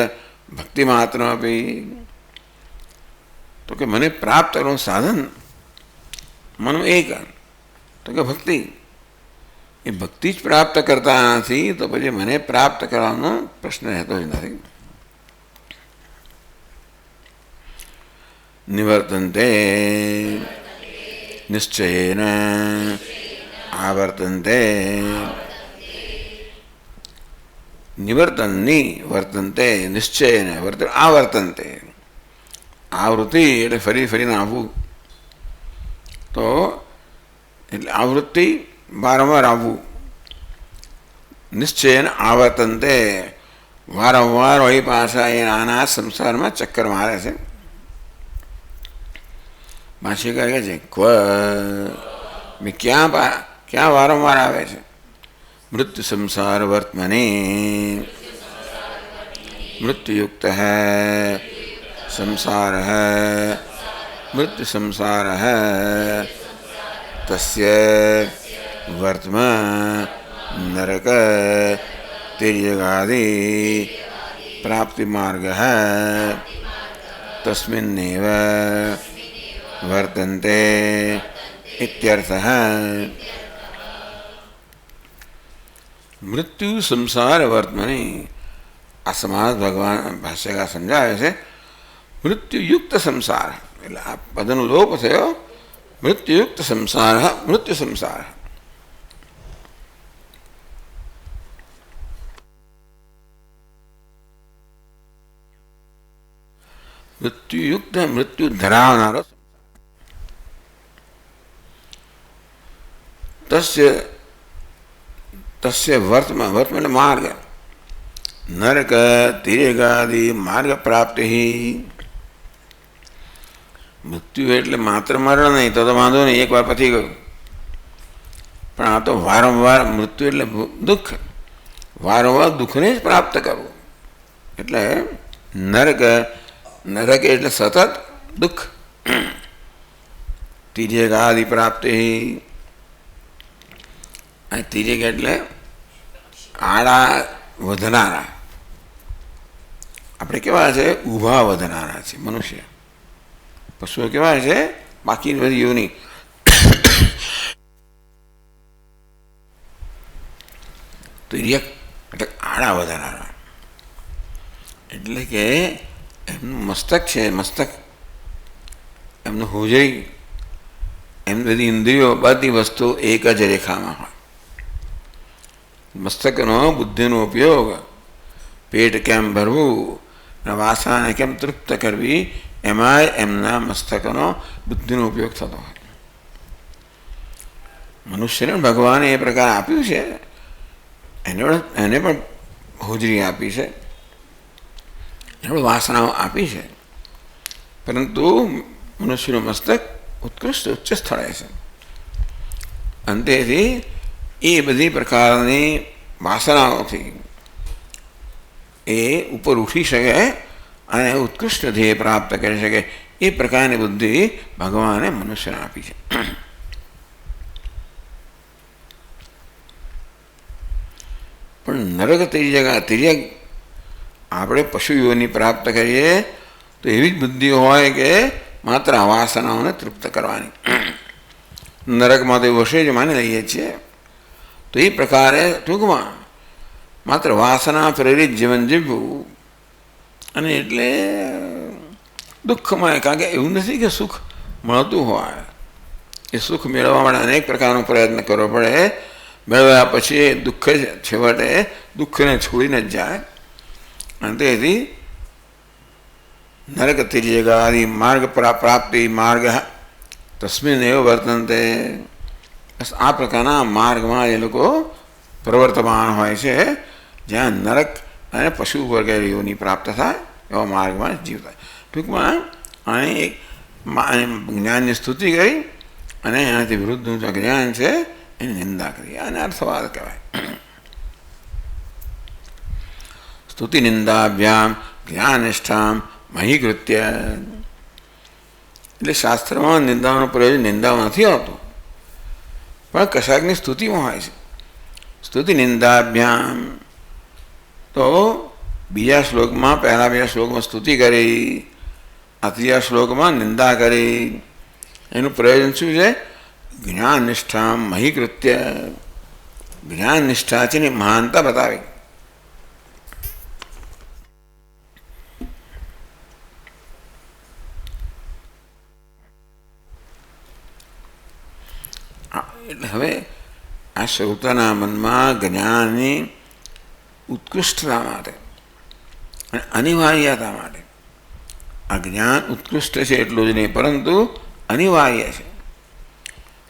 ભક્તિ માત્ર આપી, તો કે મને પ્રાપ્ત કરવાનું સાધન મનું એક, તો કે ભક્તિ. એ ભક્તિ જ પ્રાપ્ત કરતા નથી તો પછી મને પ્રાપ્ત કરવાનો પ્રશ્ન રહેતો જ નથી. નિવર્તન્તે નિશ્ચયેન આવર્તન્તે, નિવર્તનની વર્તનતે નિશ્ચયેન આવર્તનતે, આવૃત્તિ એટલે ફરી ફરીને આવવું, તો એટલે આવૃત્તિ વારંવાર આવવું. નિશ્ચયન આવર્તનતે, વારંવાર વળી પાછા એ નાના સંસારમાં ચક્કર મારે છે. ભાષ્યકાર કહે છે ક્યાં વારંવાર આવે છે? મૃત્યુ સંસાર વર્તમાની, મૃત્યુયુક્ત હૈ સંસાર હૈ, મૃત્યુ સંસાર હૈ તસ્ય वर्तमान नरक तिर्यगादि प्राप्ति मार्ग है तस्मिन्नेव वर्तन्ते इत्यर्थः। मृत्यु संसार वर्तमनि असमाज भगवान भाष्यकार समझावे છે મૃત્યુયુક્ત સંસાર એટલે આ પદનો લોપ થયો મૃત્યુયુક્ત સંસાર મૃત્યુ સંસાર મૃત્યુયુક્ત મૃત્યુ ધરાવનારો તસ્ય तस्य वर्तमान वर्तमान मार्ग नरक तिर्यगादि मार्ग प्राप्ति ही मृत्यु एटले मात्र मरण नहीं तो वांधो नहीं एक बार पती गयो पण आ तो वारंवार मृत्यु एटले दुख वारंवार दुख ने ज प्राप्त करवू एटले नरक नरक एटले सतत दुख तिर्यगादि प्राप्ति तिर्यक एटले आड़ा वधनारा આપણે કેવા છે ઊભા વધનારા છે મનુષ્ય પશુઓ કેવા છે બાકી બધી યોની તિર્યક એટલે આડા વધનારા એટલે કે એમનું મસ્તક છે મસ્તક એમનું હોજરી એમની બધી ઇન્દ્રિયો બધી વસ્તુ એક જ રેખામાં હોય મસ્તકનો બુદ્ધિનો ઉપયોગ પેટ કેમ ભરવું વાસનાને કેમ તૃપ્ત કરવી એમાંય એમના મસ્તકનો બુદ્ધિનો ઉપયોગ થતો હોય મનુષ્યને ભગવાને એ પ્રકાર આપ્યું છે એને પણ હોજરી આપી છે એને પણ વાસનાઓ આપી છે પરંતુ મનુષ્યનું મસ્તક ઉત્કૃષ્ટ ઉચ્ચ સ્થળે છે અંતેથી એ બધી પ્રકારની વાસનાઓથી એ ઉપર ઉઠી શકે અને ઉત્કૃષ્ટ ધ્યેય પ્રાપ્ત કરી શકે એ પ્રકારની બુદ્ધિ ભગવાને મનુષ્યને આપી છે પણ નરક તિર્યક આપણે પશુ યોની પ્રાપ્ત કરીએ તો એવી જ બુદ્ધિ હોય કે માત્ર આ વાસનાઓને તૃપ્ત કરવાની નરકમાં તો એવું હશે જ માની લઈએ છીએ તો એ પ્રકારે ટૂંકમાં માત્ર વાસના પ્રેરિત જીવન જીવવું અને એટલે દુઃખમય કારણ કે એવું નથી કે સુખ મળતું હોય એ સુખ મેળવવા માટે અનેક પ્રકારનો પ્રયત્ન કરવો પડે મેળવ્યા પછી દુઃખ જ છેવટે દુઃખને છોડીને જ જાય અને તેથી નરક તિર્યગાદિ માર્ગ પ્રાપ્તિ માર્ગ તસ્મિન એવ વર્તનતે આ પ્રકારના માર્ગમાં એ લોકો પ્રવર્તમાન હોય છે જ્યાં નરક અને પશુ વગેરેઓની પ્રાપ્ત થાય એવા માર્ગમાં જીવતા ટૂંકમાં આને એક જ્ઞાનની સ્તુતિ કરી અને એનાથી વિરુદ્ધનું જે જ્ઞાન છે એની નિંદા કરી અને અર્થવાદ કહેવાય સ્તુતિ નિંદાભ્યામ જ્ઞાનિષ્ઠામ મહીકૃત્ય એટલે શાસ્ત્રમાં નિંદાનો પ્રયોજન નિંદાઓ નથી આવતો પણ કશાકની સ્તુતિમાં હોય છે સ્તુતિ નિંદાભ્યામ તો બીજા શ્લોકમાં પહેલા બીજા શ્લોકમાં સ્તુતિ કરી આ ત્રીજા શ્લોકમાં નિંદા કરી એનું પ્રયોજન શું છે જ્ઞાન નિષ્ઠા મહીકૃત્ય જ્ઞાન નિષ્ઠા છે ને મહાનતા બતાવી એટલે હવે આ શ્રોતાના મનમાં જ્ઞાનની ઉત્કૃષ્ટતા માટે અને અનિવાર્યતા માટે આ જ્ઞાન ઉત્કૃષ્ટ છે એટલું જ નહીં પરંતુ અનિવાર્ય છે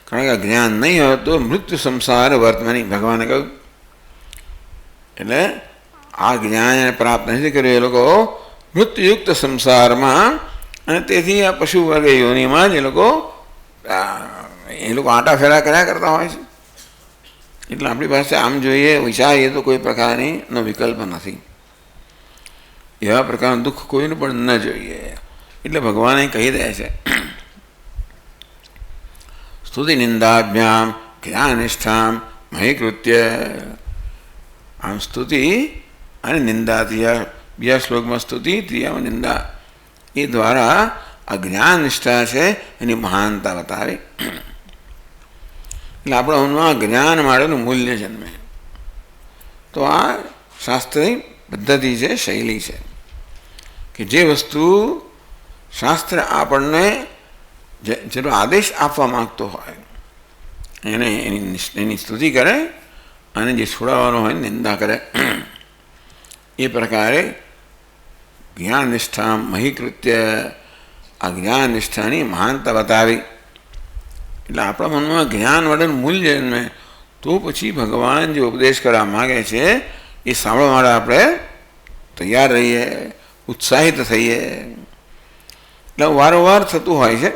કારણ કે જ્ઞાન નહીં હોય તો મૃત્યુ સંસાર વર્તમાની ભગવાને કહ્યું એટલે આ જ્ઞાન પ્રાપ્ત નથી કર્યું એ લોકો મૃત્યુયુક્ત સંસારમાં અને તેથી આ પશુ વર્ગ યોનિમાં જ એ લોકો આટા ફેરા કર્યા કરતા હોય છે એટલે આપણી પાસે આમ જોઈએ વિચારીએ તો કોઈ પ્રકારનો વિકલ્પ નથી એવા પ્રકારનું દુઃખ કોઈને પણ ન જોઈએ એટલે ભગવાને કહી દે છે સ્તુતિ નિંદાભ્યામ જ્ઞાનિષ્ઠામ મહીકૃત્ય. આમ સ્તુતિ અને નિંદા, બીજા શ્લોકમાં સ્તુતિ, ત્રીજામાં નિંદા, એ દ્વારા આ જ્ઞાન નિષ્ઠા છે એની મહાનતા બતાવી. એટલે આપણા મનમાં જ્ઞાન માટેનું મૂલ્ય જન્મે. તો આ શાસ્ત્રની પદ્ધતિ છે, શૈલી છે કે જે વસ્તુ શાસ્ત્ર આપણને જેનો આદેશ આપવા માગતો હોય એને એની સ્તુતિ કરે અને જે છોડાવવાનો હોય નિંદા કરે. એ પ્રકારે જ્ઞાન નિષ્ઠા મહીકૃત્ય, આ જ્ઞાન નિષ્ઠાની મહાનતા બતાવી. એટલે આપણા મનમાં જ્ઞાન વડેનું મૂલ્ય જન્મે તો પછી ભગવાન જે ઉપદેશ કરવા માગે છે એ સાંભળવા માટે આપણે તૈયાર રહીએ, ઉત્સાહિત થઈએ. એટલે વારંવાર થતું હોય છે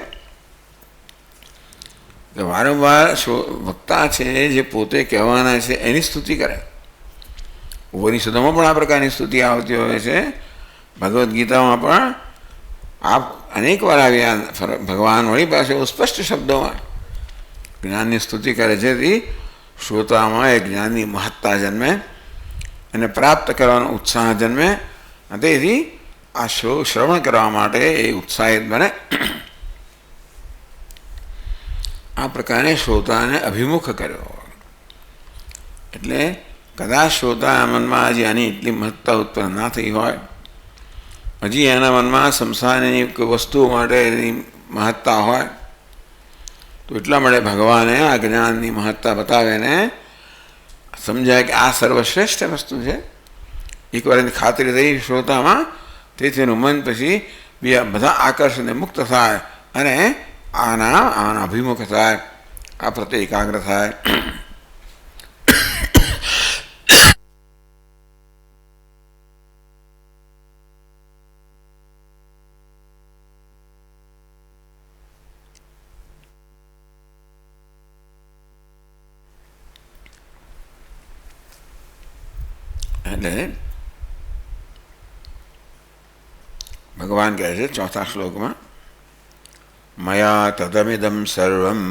કે વારંવાર વક્તા છે જે પોતે કહેવાના છે એની સ્તુતિ કરે. ઉપનિષદોમાં પણ આ પ્રકારની સ્તુતિ આવતી હોય છે, ભગવદ્ ગીતામાં પણ આપ અનેક વાર આવ્યા ભગવાન વળી પાસે સ્પષ્ટ શબ્દોમાં જ્ઞાનની સ્તુતિ કરે છે. જેથી શ્રોતામાં એ જ્ઞાનની મહત્તા જન્મે અને પ્રાપ્ત કરવાનો ઉત્સાહ જન્મે. તેથી આ શ્રવણ કરવા માટે એ ઉત્સાહિત બને. આ પ્રકારે શ્રોતાને અભિમુખ કર્યો. એટલે કદાચ શ્રોતા મનમાં હજી આની એટલી મહત્તા ઉત્પન્ન ના થઈ હોય, હજી એના મનમાં સંસારની વસ્તુઓ માટે એની મહત્તા હોય, તો એટલા માટે ભગવાને આ જ્ઞાનની મહત્તા બતાવે ને સમજાય કે આ સર્વશ્રેષ્ઠ વસ્તુ છે. એકવાર એની ખાતરી થઈ શ્રોતામાં, તેથી એનું મન પછી બધા આકર્ષણને મુક્ત થાય અને આના અભિમુખ થાય, આ પ્રત્યે એકાગ્ર થાય. એટલે ભગવાન કહે છે ચોથા શ્લોકમાં, મયા તદમિદમ સર્વમ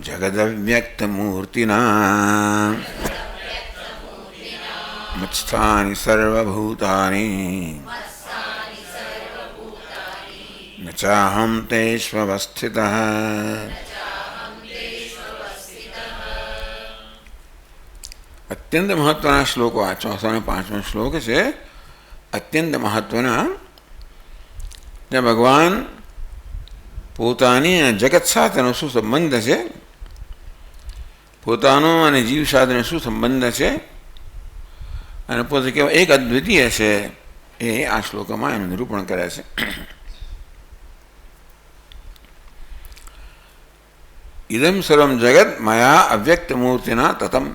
જગદવ્યક્તમૂર્તિના મત્સ્થાનિ સર્વભૂતાની ન ચાહં તેષ્વસ્થિતઃ. અત્યંત મહત્વના શ્લોકો આ ચોથા અને પાંચમો શ્લોક છે. અત્યંત મહત્વના, ત્યાં ભગવાન પોતાની જગત સાથેનો શું સંબંધ છે, પોતાનો અને જીવ સાથેનો શું સંબંધ છે અને પોતે કેવા એક અદ્વિતીય છે એ આ શ્લોકમાં એનું નિરૂપણ કરે છે. ઇદમ સર્વમ જગત મયા અવ્યક્ત મૂર્તિના તતમ.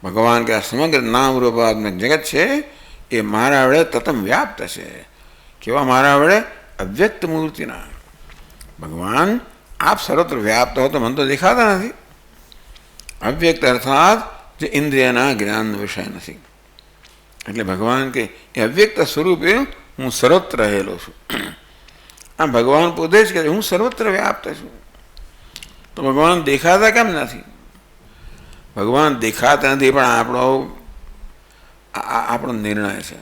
ભગવાન કે આ સમગ્ર નામ રૂપાત્મક જગત છે એ મારા વડે તતમ વ્યાપ્ત છે. કેવા મારા વડે? અવ્યક્ત મૂર્તિના. ભગવાન આપ સર્વત્ર વ્યાપ્ત હો તો મને તો દેખાતા નથી. અવ્યક્ત અર્થાત જે ઇન્દ્રિયના જ્ઞાનનો વિષય નથી. એટલે ભગવાન કે એ અવ્યક્ત સ્વરૂપે હું સર્વત્ર રહેલો છું. આ ભગવાન પોતે જ કહે હું સર્વત્ર વ્યાપ્ત છું. તો ભગવાન દેખાતા કેમ નથી? ભગવાન દેખાતા નથી પણ આપણો નિર્ણય છે,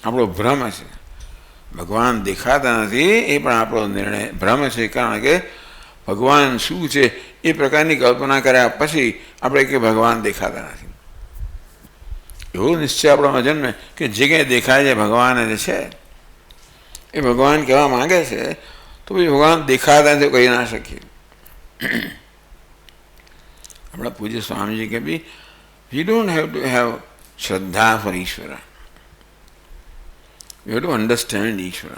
આપણો ભ્રમ છે. ભગવાન દેખાતા નથી એ પણ આપણો નિર્ણય ભ્રમ છે. કારણ કે ભગવાન શું છે એ પ્રકારની કલ્પના કર્યા પછી આપણે કે ભગવાન દેખાતા નથી એવો નિશ્ચય આપણામાં જન્મે કે જે કંઈ દેખાય છે ભગવાન જે છે એ ભગવાન કહેવા માંગે છે, તો પછી ભગવાન દેખાતા નથી કહી ના શકીએ. આપણા પૂજ્ય સ્વામીજી કે બી we don't have to have shraddha for Ishwar. You have to understand Ishwar.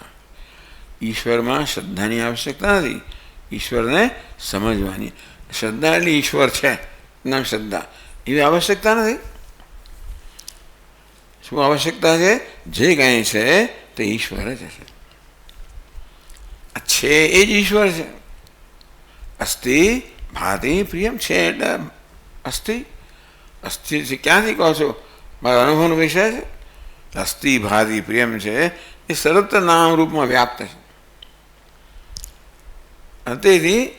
ઈશ્વરમાં શ્રદ્ધાની આવશ્યકતા નથી, ઈશ્વરને સમજવાની. શ્રદ્ધા એટલે ઈશ્વર છે નામ શ્રદ્ધા, એવી આવશ્યકતા નથી. શું આવશ્યકતા છે? જે કાંઈ છે તે ઈશ્વર જ છે એ જ ઈશ્વર છે. અસ્થિ ભાતિ પ્રિયમ છે એટલે અસ્થિ. અસ્થિ ક્યાંથી કહો છો? મારા અનુભવનો વિષય છે. અસ્થિ ભાતિ પ્રિયમ છે એ સર્વત્ર નામ રૂપમાં વ્યાપ્ત છે તેથી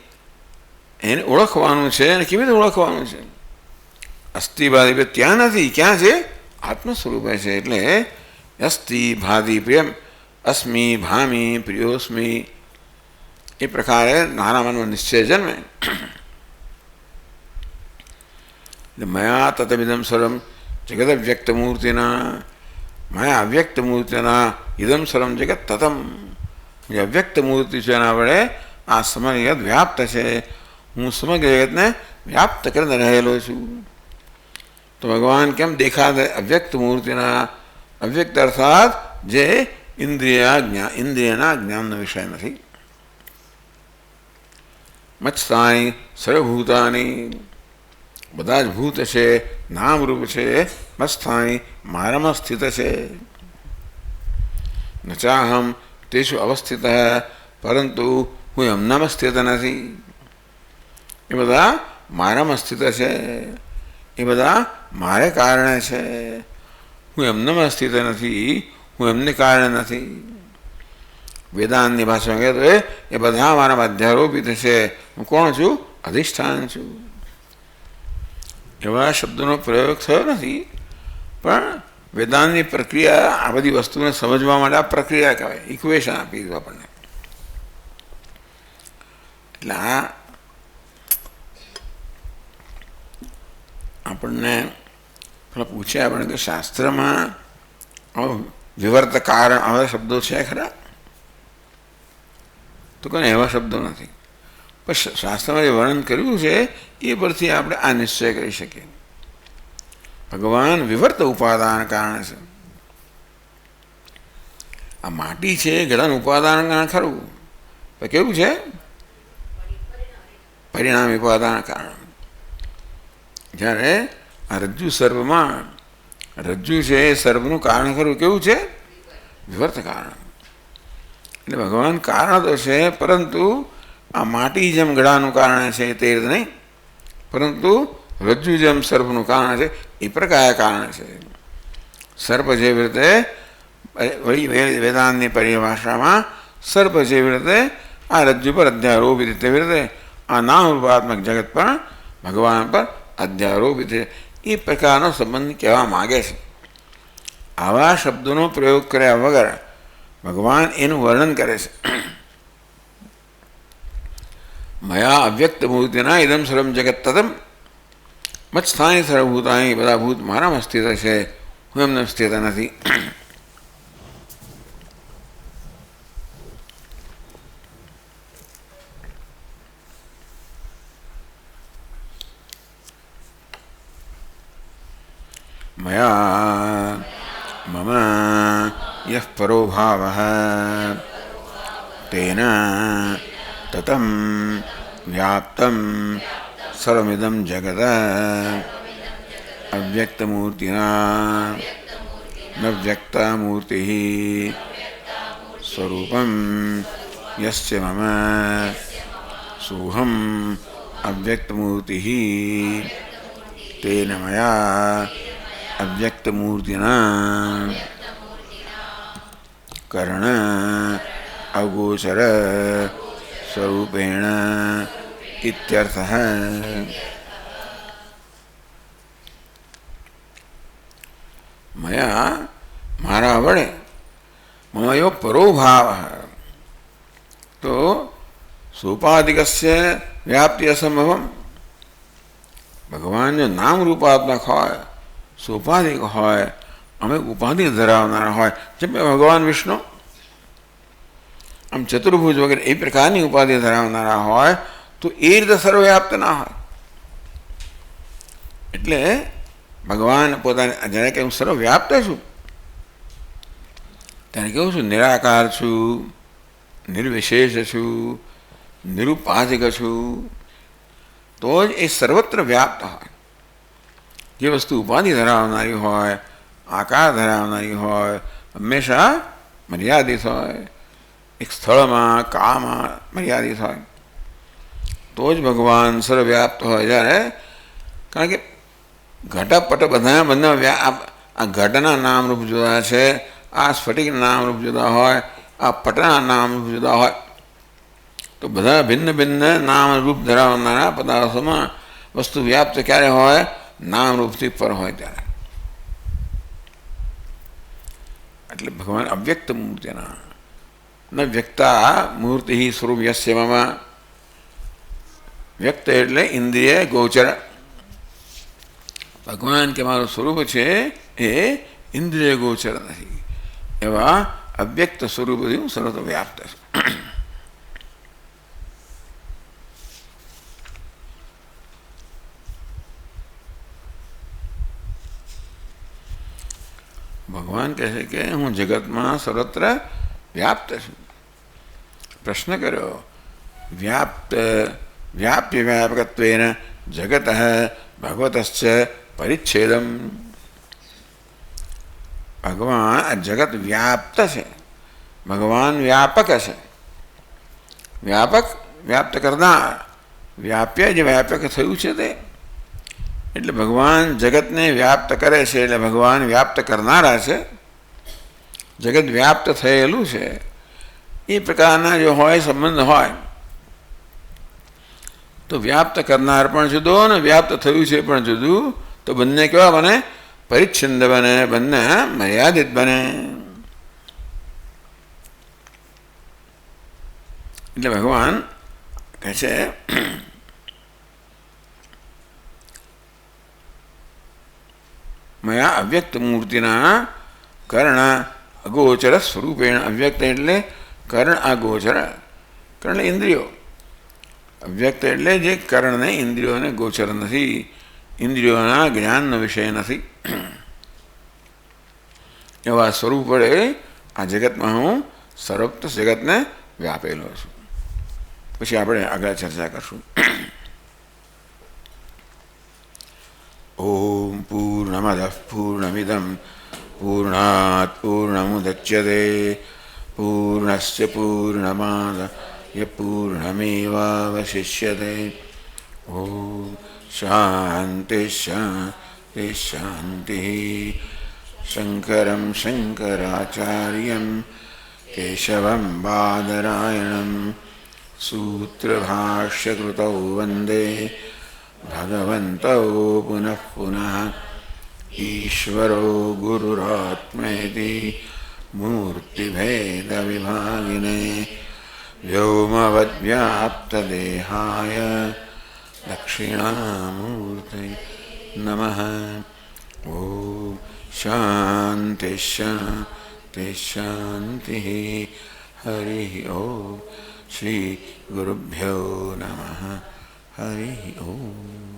એને ઓળખવાનું છે. અને કેવી રીતે ઓળખવાનું છે? અસ્થિ ભાતિ ત્યાં નથી, ક્યાં છે? આત્મ સ્વરૂપે છે. એટલે અસ્થિ ભાતિ પ્રિયમ અસ્મિ ભામી પ્રિયોસ્મિ એ પ્રકારે નાનામાંનો નિશ્ચય જન્મે. મયા તતમિદમ સર્વમ જગત અવ્યક્ત મૂર્તિના, મયા અવ્યક્ત મૂર્તિના ઇદમ સર્વમ જગત તતમ. જે અવ્યક્ત મૂર્તિ છે એના વડે આ સમગ્ર જગત વ્યાપ્ત છે. હું સમગ્ર જગતને વ્યાપ્ત કરીને રહેલો છું. તો ભગવાન કેમ દેખાતા? અવ્યક્ત મૂર્તિના. અવ્યક્ત અર્થાત જે ઇન્દ્રિયના જ્ઞાનનો વિષય નથી. મત્સ્થાની સર્વભૂતાની, બધા જ ભૂત છે, નામરૂપ છે. મત્સ્થાની મારામાં સ્થિત છે. નચાહમ તેષુ અવસ્થિત, પરંતુ હું એમનામાં સ્થિત નથી. એ બધા મારામાં સ્થિત છે. એ બધા મારે કારણે છે. હું એમનામાં સ્થિત નથી, હું એમને કારણે નથી. વેદાંતની ભાષામાં કહે તો એ બધા મારામાં અધ્યારોપિત છે. હું કોણ છું? અધિષ્ઠાન છું. એવા શબ્દોનો પ્રયોગ થયો નથી, પણ વેદાંતની પ્રક્રિયા આ બધી વસ્તુને સમજવા માટે આ પ્રક્રિયા કહેવાય. ઇક્વેશન આપી દીધું આપણને. એટલે આ આપણને પૂછે આપણે કે શાસ્ત્રમાં વિવર્ત કારણ આવા શબ્દો છે ખરા? તો કોઈ એવા શબ્દો નથી. પણ શાસ્ત્રમાં જે વર્ણન કર્યું છે એ પરથી આપણે આ નિશ્ચય કરી શકીએ. ભગવાન વિવર્ત ઉપાદાન કારણ છે. આ માટી છે ઘડાનું ઉપાદાન કારણ ખરું, પણ કેવું છે? પરિણામ ઉપાદાન કારણ. જ્યારે આ રજ્જુ સર્પમાં, રજ્જુ છે એ સર્પનું કારણ ખરું, કેવું છે? વિવર્ત કારણ. એટલે ભગવાન કારણ તો છે, પરંતુ આ માટી જેમ ઘડાનું કારણ છે તે રીતે નહીં, પરંતુ રજ્જુ જેમ સર્પનું કારણ છે એ પ્રકારે કારણ છે. સર્પ જેવી રીતે વેદાંતની પરિભાષામાં સર્પ જેવી રીતે આ રજ્જુ પર અધ્યારોપિત, તેવી રીતે આ નામરૂપાત્મક જગત પણ ભગવાન પર અધ્યારોપિત છે. એ પ્રકારનો સંબંધ કહેવા માગે છે. આવા શબ્દોનો પ્રયોગ કર્યા વગર ભગવાન એનું વર્ણન કરે છે. મયા અવ્યક્ત મૂર્તિના ઇદમ સર્વમ જગત તતમ મત્સ્થાની સર્વભૂતાની, બધા ભૂત મારામાં સ્થિત છે, હું એમને સ્થિત નથી. મયા મમ યઃ પરો ભાવઃ તેન તતમ વ્યાપ્તમ સર્વમિદં જગત અવ્યક્તમૂર્તિના ન વ્યક્તમૂર્તિ સ્વરૂપમ યસ્ય મમ સોહમ અવ્યક્તમૂર્તિ તેન મયા અવ્યક્તમૂર્તિના કર્ણ અગોચર સ્વરૂપેણ ઇત્યર્થઃ. મયા મારા વડે મમયો પરોભાવ, તો સોપાધિકસ્ય વ્યાપ્તિ અસંભવમ. ભગવાન જો નામ રૂપાત્મક હોય, સોપાધિક હોય, અમે ઉપાધિ ધરાવનારા હોય, જેમ ભગવાન વિષ્ણુ આમ ચતુર્ભુજ વગેરે એ પ્રકારની ઉપાધિ ધરાવનારા હોય, તો એ રીતે સર્વવ્યાપ્ત ના હોય. એટલે ભગવાન પોતાને જ્યારે કે હું સર્વવ્યાપ્ત છું, ત્યારે કેવું છું? નિરાકાર છું, નિર્વિશેષ છું, નિરુપાધિક છું. તો જ એ સર્વત્ર વ્યાપ્ત હોય. જે વસ્તુ ઉપાધિ ધરાવનારી હોય, આકાર ધરાવનારી હોય, હંમેશા મર્યાદિત હોય, એક સ્થળમાં કાળમાં મર્યાદિત હોય. તો જ ભગવાન સર્વવ્યાપ્ત હોય. જ્યારે કારણ કે ઘટપટ બધા આ ઘટના નામરૂપ જુદા છે, આ સ્ફટિકના નામરૂપ જુદા હોય, આ પટના નામરૂપ જુદા હોય. તો બધા ભિન્ન ભિન્ન નામ રૂપ ધરાવનારા પદાર્થોમાં વસ્તુ વ્યાપ્ત ક્યારે હોય? નામ રૂપથી પર હોય ત્યારે. એટલે ભગવાન અવ્યક્ત મૂર્તિના ન વ્યક્તા મૂર્તિ સ્વરૂપ યસ્યમાં. વ્યક્ત એટલે ઇન્દ્રિય ગોચર. ભગવાન કે મારું સ્વરૂપ છે એ ઇન્દ્રિય ગોચર નથી, એવા અવ્યક્ત સ્વરૂપ સર્વત્ર વ્યાપ્ત છે. ભગવાન કહે છે કે હું જગતમાં સર્વત્ર વ્યાપ્ત છું. પ્રશ્ન કર્યો, વ્યાપ્ત વ્યાપ્ય વ્યાપકત્વેન જગત ભગવતશ્ચ પરિચ્છેદમ. ભગવાન આ જગત વ્યાપ્ત છે, ભગવાન વ્યાપક છે. વ્યાપક વ્યાપ્ત કરનાર, વ્યાપ્ય જે વ્યાપક થયું છે તે. એટલે ભગવાન જગતને વ્યાપ્ત કરે છે, એટલે ભગવાન વ્યાપ્ત કરનારા છે. જગત વ્યાપ્ત થયેલું છે. એ પ્રકારના જો હોય સંબંધ હોય તો વ્યાપ્ત કરનાર પણ જુદો ને વ્યાપ્ત થયું છે પણ જુદું. તો બંને કેવા બને? પરિચ્છિન્ન બને, બંને મર્યાદિત બને. એટલે ભગવાન કહે છે મયા અવ્યક્ત મૂર્તિના કર્ણ અગોચર સ્વરૂપેણ. અવ્યક્ત એટલે કર્ણ અગોચર. કર્ણ ઇન્દ્રિયો. અવ્યક્ત એટલે જે કર્ણને ઇન્દ્રિયોને ગોચર નથી, ઇન્દ્રિયોના જ્ઞાનનો વિષય નથી, એવા સ્વરૂપ વડે આ જગતમાં હું સર્વત્ર જગતને વ્યાપેલો છું. પછી આપણે આગળ ચર્ચા કરશું. ઓમ પૂર્ણમદઃ પૂર્ણમિદં પૂર્ણાત પૂર્ણમુદચ્યતે પૂર્ણસ્ય પૂર્ણમાદાય પૂર્ણમેવાવશિષ્યતે. ઓમ શાંતિ શાંતિ શાંતિ. શંકરં શંકરાચાર્યં કેશવં બાદરાયણં સૂત્રભાષ્યકૃતૌ વંદે ભગવन्तौ પુનઃ પુનઃ. ઈશ્વરો ગુરુરાત્મેતિ મૂર્તિભેદવિભાગિને વ્યોમવદ્વ્યાપ્તદેહાય દક્ષિણામૂર્તये નમઃ. ઓમ શાંતિ શાંતિ શાંતિ. હરિ ઓમ. શ્રી ગુરુભ્યો નમઃ. હરિ ઓમ.